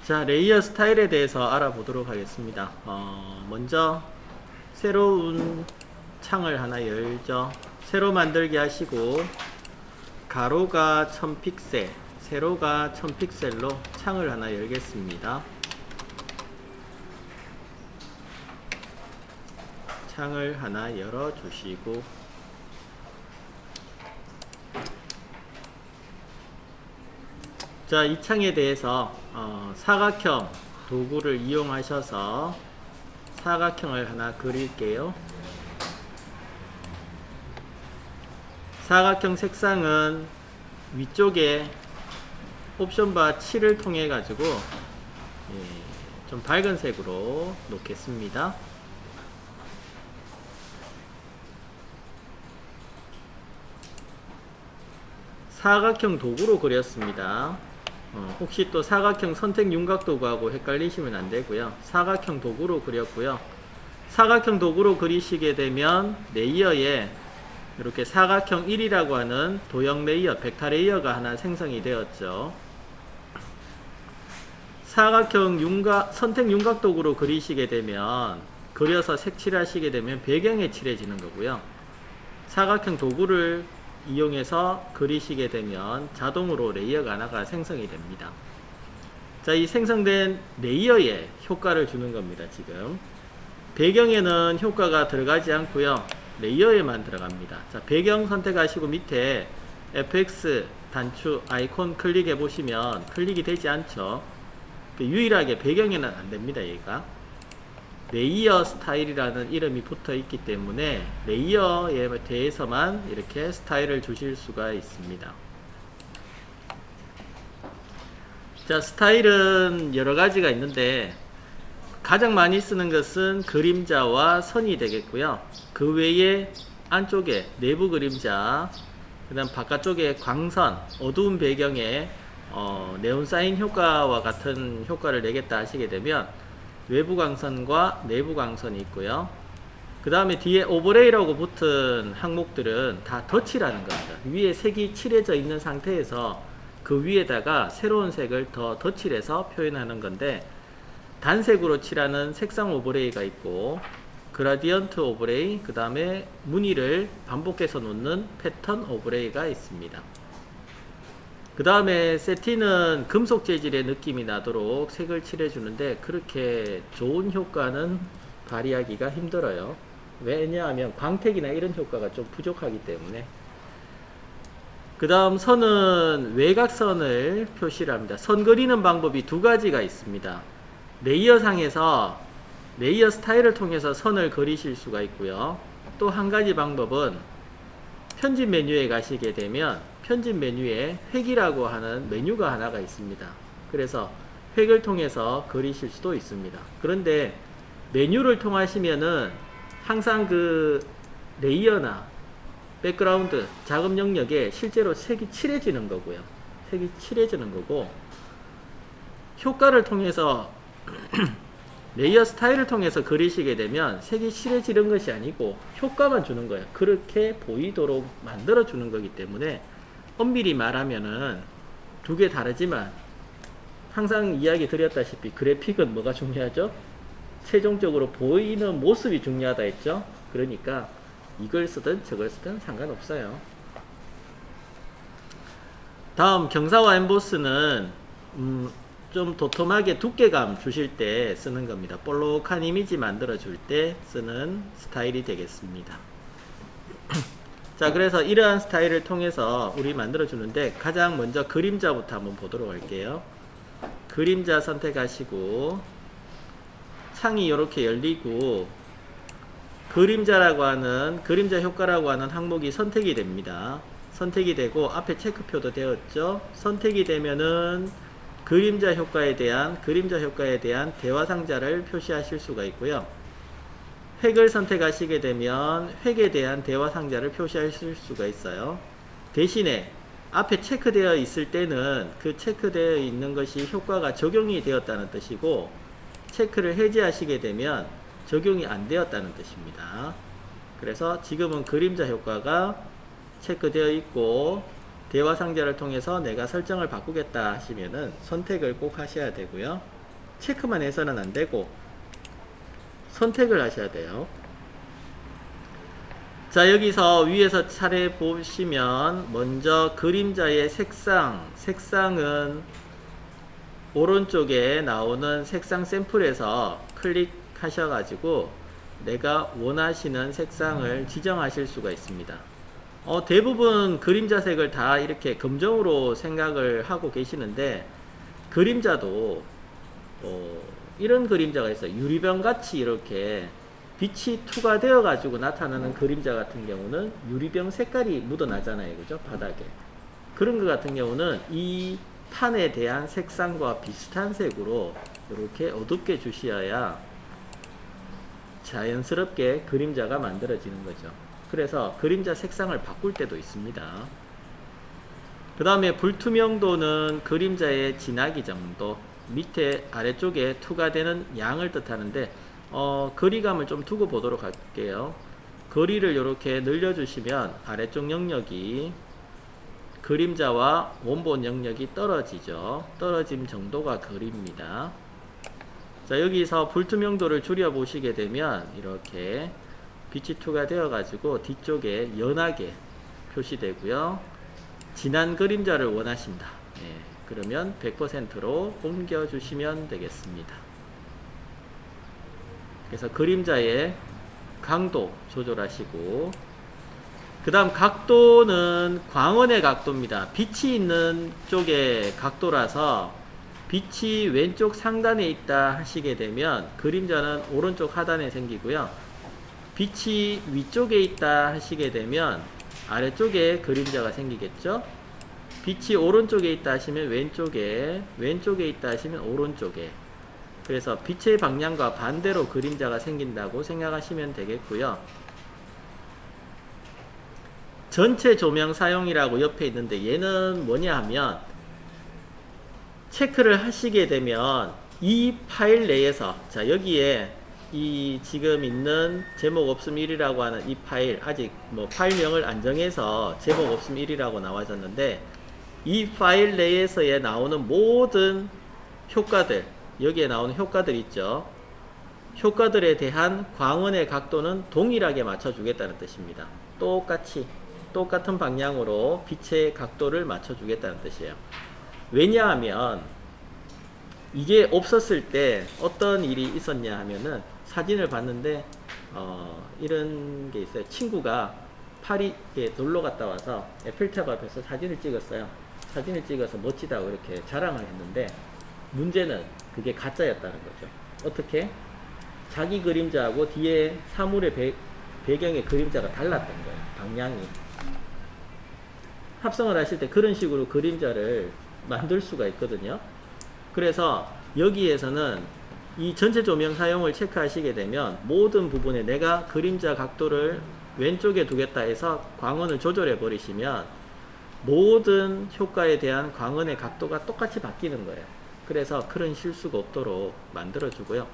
자, 레이어 스타일에 대해서 알아보도록 하겠습니다. 먼저 새로운 창을 하나 열죠. 새로 만들기 하시고 가로가 1000픽셀, 세로가 1000픽셀로 창을 하나 열겠습니다. 창을 하나 열어 주시고 자, 이 창에 대해서 사각형 도구를 이용하셔서 사각형을 하나 그릴게요. 사각형 색상은 위쪽에 옵션바 7을 통해 가지고 좀 밝은 색으로 놓겠습니다. 사각형 도구로 그렸습니다. 혹시 또 사각형 선택 윤곽 도구하고 헷갈리시면 안 되고요. 사각형 도구로 그렸고요. 사각형 도구로 그리시게 되면 레이어에 이렇게 사각형 1이라고 하는 도형 레이어, 벡터 레이어가 하나 생성이 되었죠. 사각형 윤곽, 선택 윤곽 도구로 그리시게 되면 그려서 색칠하시게 되면 배경에 칠해지는 거고요. 사각형 도구를 이용해서 그리시게 되면 자동으로 레이어가 하나가 생성이 됩니다. 자, 이 생성된 레이어에 효과를 주는 겁니다. 지금 배경에는 효과가 들어가지 않고요, 레이어에만 들어갑니다. 자, 배경 선택하시고 밑에 FX 단추 아이콘 클릭해 보시면 클릭이 되지 않죠. 유일하게 배경에는 안 됩니다. 얘가 레이어 스타일이라는 이름이 붙어 있기 때문에 레이어에 대해서만 이렇게 스타일을 주실 수가 있습니다. 자, 스타일은 여러 가지가 있는데 가장 많이 쓰는 것은 그림자와 선이 되겠고요. 그 외에 안쪽에 내부 그림자, 그 다음 바깥쪽에 광선, 어두운 배경에 네온 사인 효과와 같은 효과를 내겠다 하시게 되면 외부 광선과 내부 광선이 있고요. 그 다음에 뒤에 오버레이라고 붙은 항목들은 다 덧칠하는 겁니다. 위에 색이 칠해져 있는 상태에서 그 위에다가 새로운 색을 더 덧칠해서 표현하는 건데, 단색으로 칠하는 색상 오버레이가 있고 그라디언트 오버레이, 그 다음에 무늬를 반복해서 놓는 패턴 오버레이가 있습니다. 그 다음에 세틴은 금속 재질의 느낌이 나도록 색을 칠해주는데 그렇게 좋은 효과는 발휘하기가 힘들어요. 왜냐하면 광택이나 이런 효과가 좀 부족하기 때문에. 그 다음 선은 외곽선을 표시를 합니다. 선 그리는 방법이 두 가지가 있습니다. 레이어 상에서 레이어 스타일을 통해서 선을 그리실 수가 있고요. 또 한 가지 방법은 편집 메뉴에 가시게 되면 편집 메뉴에 획이라고 하는 메뉴가 하나가 있습니다. 그래서 획을 통해서 그리실 수도 있습니다. 그런데 메뉴를 통하시면은 항상 그 레이어나 백그라운드 작업 영역에 실제로 색이 칠해지는 거고요. 색이 칠해지는 거고, 효과를 통해서 레이어 스타일을 통해서 그리시게 되면 색이 칠해지는 것이 아니고 효과만 주는 거예요. 그렇게 보이도록 만들어 주는 거기 때문에 엄밀히 말하면은 두 개 다르지만 항상 이야기 드렸다시피 그래픽은 뭐가 중요하죠? 최종적으로 보이는 모습이 중요하다 했죠? 그러니까 이걸 쓰든 저걸 쓰든 상관없어요. 다음 경사와 엠보스는 좀 도톰하게 두께감 주실 때 쓰는 겁니다. 볼록한 이미지 만들어 줄 때 쓰는 스타일이 되겠습니다. 자, 그래서 이러한 스타일을 통해서 우리 만들어 주는데 가장 먼저 그림자부터 한번 보도록 할게요. 그림자 선택하시고 창이 이렇게 열리고 그림자라고 하는, 그림자 효과라고 하는 항목이 선택이 됩니다. 선택이 되고 앞에 체크표도 되었죠. 선택이 되면은 그림자 효과에 대한 대화 상자를 표시하실 수가 있고요. 획을 선택하시게 되면 획에 대한 대화 상자를 표시하실 수가 있어요. 대신에 앞에 체크되어 있을 때는 그 체크되어 있는 것이 효과가 적용이 되었다는 뜻이고, 체크를 해제하시게 되면 적용이 안 되었다는 뜻입니다. 그래서 지금은 그림자 효과가 체크되어 있고 대화 상자를 통해서 내가 설정을 바꾸겠다 하시면은 선택을 꼭 하셔야 되고요. 체크만 해서는 안 되고 선택을 하셔야 돼요. 자, 여기서 위에서 차례 보시면 먼저 그림자의 색상은 오른쪽에 나오는 색상 샘플에서 클릭하셔가지고 내가 원하시는 색상을 지정하실 수가 있습니다. 대부분 그림자색을 다 이렇게 검정으로 생각을 하고 계시는데, 그림자도 이런 그림자가 있어요. 유리병 같이 이렇게 빛이 투과되어 가지고 나타나는 그림자 같은 경우는 유리병 색깔이 묻어나잖아요, 그죠? 바닥에. 그런 것 같은 경우는 이 판에 대한 색상과 비슷한 색으로 이렇게 어둡게 주셔야 자연스럽게 그림자가 만들어지는 거죠. 그래서 그림자 색상을 바꿀 때도 있습니다. 그 다음에 불투명도는 그림자의 진하기 정도, 밑에 아래쪽에 투과되는 양을 뜻하는데, 거리감을 좀 두고 보도록 할게요. 거리를 이렇게 늘려주시면 아래쪽 영역이 그림자와 원본 영역이 떨어지죠. 떨어짐 정도가 거리입니다. 자, 여기서 불투명도를 줄여 보시게 되면 이렇게 빛이 투과되어 가지고 뒤쪽에 연하게 표시되고요. 진한 그림자를 원하신다. 그러면 100%로 옮겨 주시면 되겠습니다. 그래서 그림자의 강도 조절하시고, 그 다음 각도는 광원의 각도입니다. 빛이 있는 쪽의 각도라서 빛이 왼쪽 상단에 있다 하시게 되면 그림자는 오른쪽 하단에 생기고요. 빛이 위쪽에 있다 하시게 되면 아래쪽에 그림자가 생기겠죠. 빛이 오른쪽에 있다 하시면 왼쪽에 있다 하시면 오른쪽에. 그래서 빛의 방향과 반대로 그림자가 생긴다고 생각하시면 되겠고요. 전체 조명 사용이라고 옆에 있는데, 얘는 뭐냐 하면 체크를 하시게 되면 이 파일 내에서, 자, 여기에 이 지금 있는 제목 없음 1이라고 하는 이 파일, 아직 뭐 파일명을 안 정해서 제목 없음 1이라고 나와졌는데, 이 파일 내에서에 나오는 모든 효과들, 여기에 나오는 효과들 있죠. 효과들에 대한 광원의 각도는 동일하게 맞춰주겠다는 뜻입니다. 똑같은 방향으로 빛의 각도를 맞춰주겠다는 뜻이에요. 왜냐하면 이게 없었을 때 어떤 일이 있었냐 하면은, 사진을 봤는데 이런 게 있어요. 친구가 파리에 놀러 갔다 와서 에펠탑 앞에서 사진을 찍었어요. 사진을 찍어서 멋지다고 이렇게 자랑을 했는데, 문제는 그게 가짜였다는 거죠. 어떻게? 자기 그림자하고 뒤에 사물의 배경의 그림자가 달랐던 거예요. 방향이. 합성을 하실 때 그런 식으로 그림자를 만들 수가 있거든요. 그래서 여기에서는 이 전체 조명 사용을 체크하시게 되면 모든 부분에 내가 그림자 각도를 왼쪽에 두겠다 해서 광원을 조절해 버리시면 모든 효과에 대한 광원의 각도가 똑같이 바뀌는 거예요. 그래서 그런 실수가 없도록 만들어 주고요.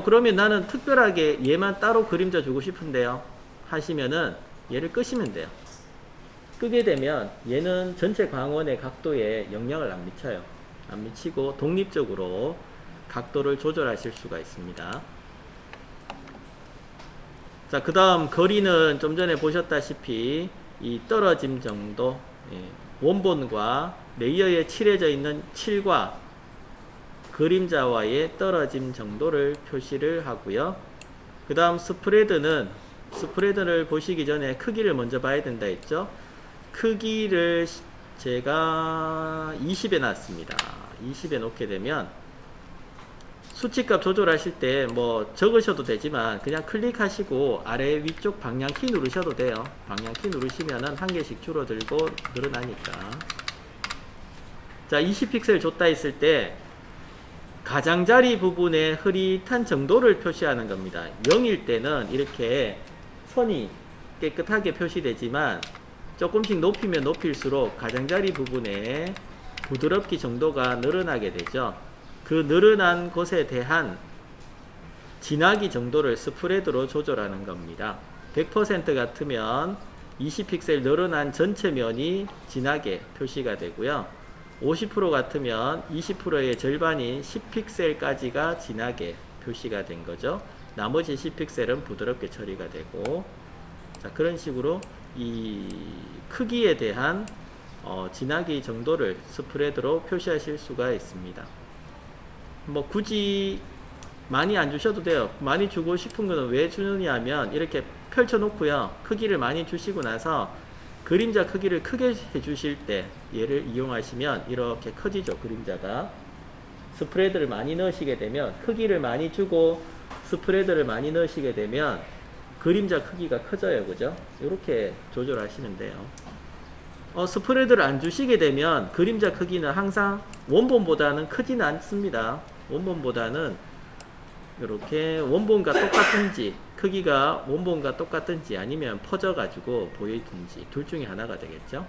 그러면 나는 특별하게 얘만 따로 그림자 주고 싶은데요 하시면은 얘를 끄시면 돼요. 끄게 되면 얘는 전체 광원의 각도에 영향을 안 미쳐요. 안 미치고 독립적으로 각도를 조절하실 수가 있습니다. 자, 그 다음 거리는 좀 전에 보셨다시피 이 떨어짐 정도, 원본과 레이어에 칠해져 있는 칠과 그림자와의 떨어짐 정도를 표시를 하고요. 그 다음 스프레드를 보시기 전에 크기를 먼저 봐야 된다 했죠. 크기를 제가 20에 놨습니다. 20에 놓게 되면 수치값 조절하실 때 뭐 적으셔도 되지만 그냥 클릭하시고 아래 위쪽 방향키 누르셔도 돼요. 방향키 누르시면은 한 개씩 줄어들고 늘어나니까. 자, 20픽셀 줬다 했을 때 가장자리 부분의 흐릿한 정도를 표시하는 겁니다. 0일 때는 이렇게 선이 깨끗하게 표시되지만 조금씩 높이면 높일수록 가장자리 부분에 부드럽기 정도가 늘어나게 되죠. 그 늘어난 곳에 대한 진하기 정도를 스프레드로 조절하는 겁니다. 100% 같으면 20픽셀 늘어난 전체 면이 진하게 표시가 되고요. 50% 같으면 20%의 절반인 10픽셀까지가 진하게 표시가 된 거죠. 나머지 10픽셀은 부드럽게 처리가 되고, 자, 그런 식으로 이 크기에 대한 진하기 정도를 스프레드로 표시하실 수가 있습니다. 뭐 굳이 많이 안 주셔도 돼요. 많이 주고 싶은 거는 왜 주느냐 하면 이렇게 펼쳐 놓고요, 크기를 많이 주시고 나서 그림자 크기를 크게 해 주실 때 얘를 이용하시면 이렇게 커지죠. 그림자가 스프레드를 많이 넣으시게 되면, 크기를 많이 주고 스프레드를 많이 넣으시게 되면 그림자 크기가 커져요. 그죠? 이렇게 조절하시면 돼요. 스프레드를 안 주시게 되면 그림자 크기는 항상 원본보다는 크지는 않습니다. 원본보다는 이렇게 원본과 똑같은지, 크기가 원본과 똑같은지 아니면 퍼져 가지고 보이든지 둘 중에 하나가 되겠죠.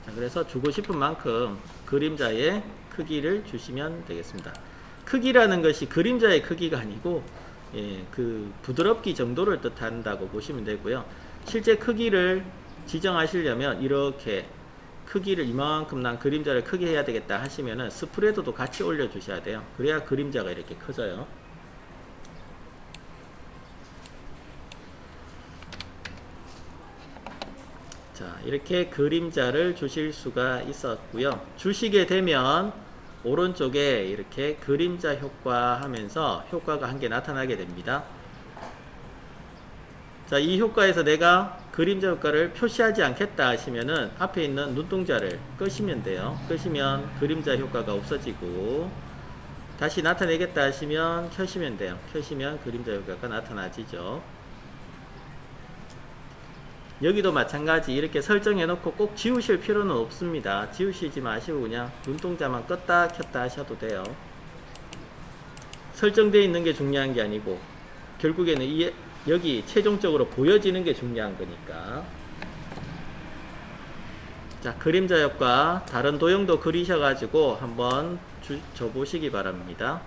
자, 그래서 주고 싶은 만큼 그림자의 크기를 주시면 되겠습니다. 크기라는 것이 그림자의 크기가 아니고 그 부드럽기 정도를 뜻한다고 보시면 되고요. 실제 크기를 지정하시려면 이렇게 크기를 이만큼 난 그림자를 크게 해야 되겠다 하시면은 스프레드도 같이 올려 주셔야 돼요. 그래야 그림자가 이렇게 커져요. 자, 이렇게 그림자를 주실 수가 있었고요. 주시게 되면 오른쪽에 이렇게 그림자 효과 하면서 효과가 한 개 나타나게 됩니다. 자, 이 효과에서 내가 그림자 효과를 표시하지 않겠다 하시면은 앞에 있는 눈동자를 끄시면 돼요. 끄시면 그림자 효과가 없어지고, 다시 나타내겠다 하시면 켜시면 돼요. 켜시면 그림자 효과가 나타나지죠. 여기도 마찬가지 이렇게 설정해 놓고 꼭 지우실 필요는 없습니다. 지우시지 마시고 그냥 눈동자만 껐다 켰다 하셔도 돼요. 설정되어 있는 게 중요한 게 아니고 결국에는 여기 최종적으로 보여지는 게 중요한 거니까. 자, 그림자 효과 다른 도형도 그리셔 가지고 한번 줘 보시기 바랍니다.